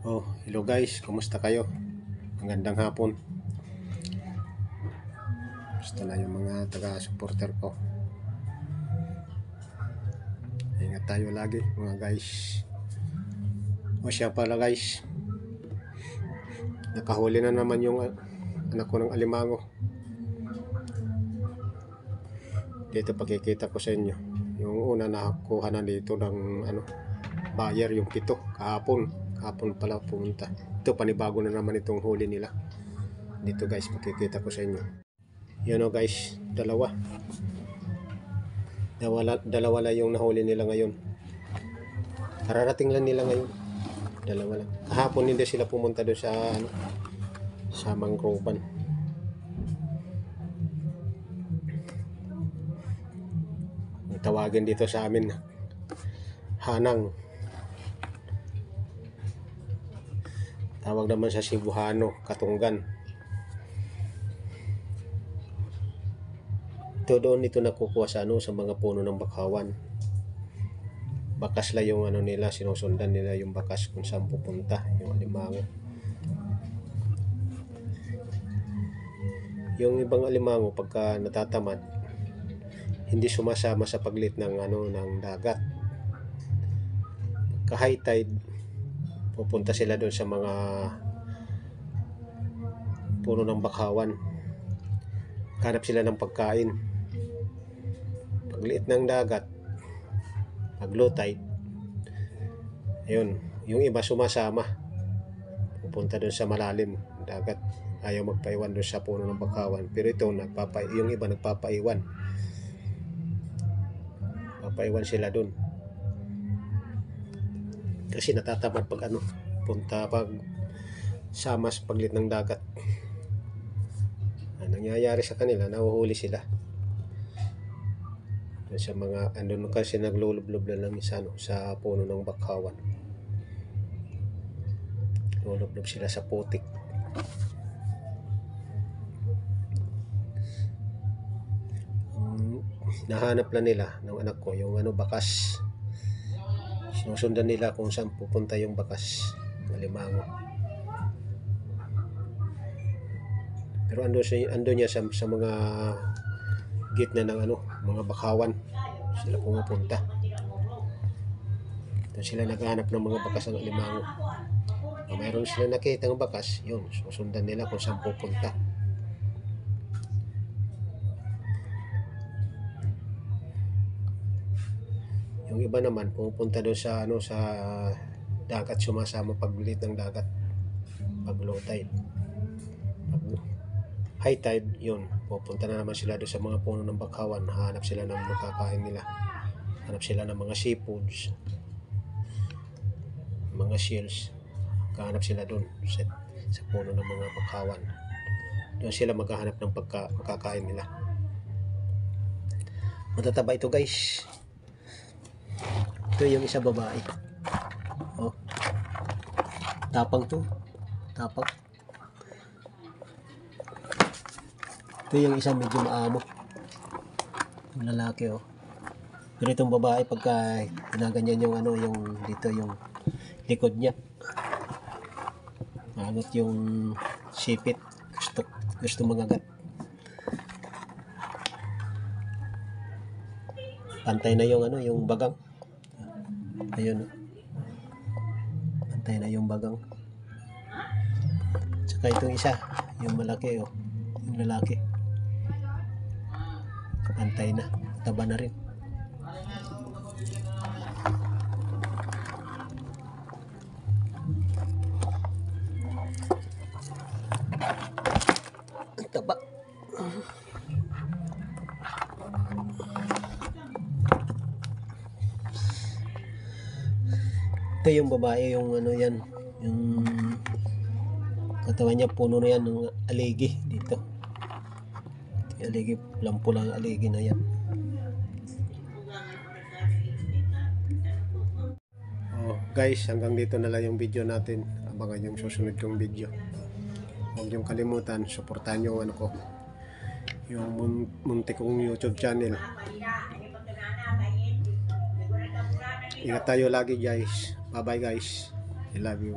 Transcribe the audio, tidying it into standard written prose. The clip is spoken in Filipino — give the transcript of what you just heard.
Oh, hello guys, kumusta kayo? Magandang hapon. Gusto na yung mga taga-supporter ko. Ingat tayo lagi mga guys. O siya pala guys, nakahuli na naman yung anak ko ng alimango. Dito pakikita ko sa inyo. Yung una nakakuha na dito ng buyer, yung 7 kahapon pala pumunta. Ito panibago na naman itong huli nila. Dito guys, pakikita ko sa inyo. Yun o guys, dalawa lang yung nahuli nila ngayon. Kararating lang nila ngayon. Dalawa lang. Kahapon hindi sila pumunta doon sa Mangroban. Ang tawagin dito sa amin, hanang. Tawag naman sa Cebuano, katunggan. Doon ito nakukuha sa mga puno ng bakawan. Bakas lang yung nila, sinusundan nila yung bakas kung saan pupunta yung alimango. Yung ibang alimango pagka natatamad, hindi sumasama sa paglit ng dagat. Pagka high tide, pupunta sila doon sa mga puno ng bakawan. Hanap sila ng pagkain. Pagliit ng dagat, pag low tide, ayun, yung iba sumasama, pupunta doon sa malalim dagat, ayaw magpaiwan doon sa puno ng bakawan. Pero ito yung iba nagpapaiwan sila doon kasi natatamad pag pag sama sa paglit ng dagat. Nangyayari sa kanila, nahuhuli sila sa mga andun kasi naglulublob na lang sa puno ng bakawan. Lulublob sila sa putik. Nahanap na nila ng anak ko yung bakas. Sinusundan nila kung saan pupunta yung bakas ng alimango. Pero andun niya sa mga gitna ng mga bakawan sila pumupunta. Doon sila naghahanap ng mga bakas ng alimango. Mayroon sila nakita ng bakas, yun, susundan nila kung saan pupunta. Yung iba naman pumupunta doon sa sa dagat, sumasama pagbilit ng dagat pag low tide. Pag high tide, yun, pupunta na naman sila doon sa mga puno ng bakawan. Hanap sila ng makakain nila. Hanap sila ng mga seafoods, mga shells. Kahanap sila doon sa puno ng mga bakawan. Doon sila maghahanap ng makakain nila. Matataba ito guys. Ito yung isa babae. Oh, tapang to. Tapang. Ito yung isa medyo maamo. Yung lalaki oh. Pero itong babae pagka ginaganyan yung yung dito yung likod niya. Maangot yung sipit. Gusto magagat. Pantay na yung yung bagang. Ayun. Pantay na yung bagang. Tsaka itong isa, yung malaki oh. Yung lalaki. Pantay na. Taba na rin. Taba. Ito yung babae, yung yan, yung katawan niya puno na yan ng aligi dito. Yung aligi, pulang-pulang aligi na yan. Oh, guys, hanggang dito na lang yung video natin. Abangan yung susunod kong video. Huwag niyong kalimutan, supportahan yung ko, yung muntik kong YouTube channel. Ingat tayo lagi guys. Bye bye guys. I love you.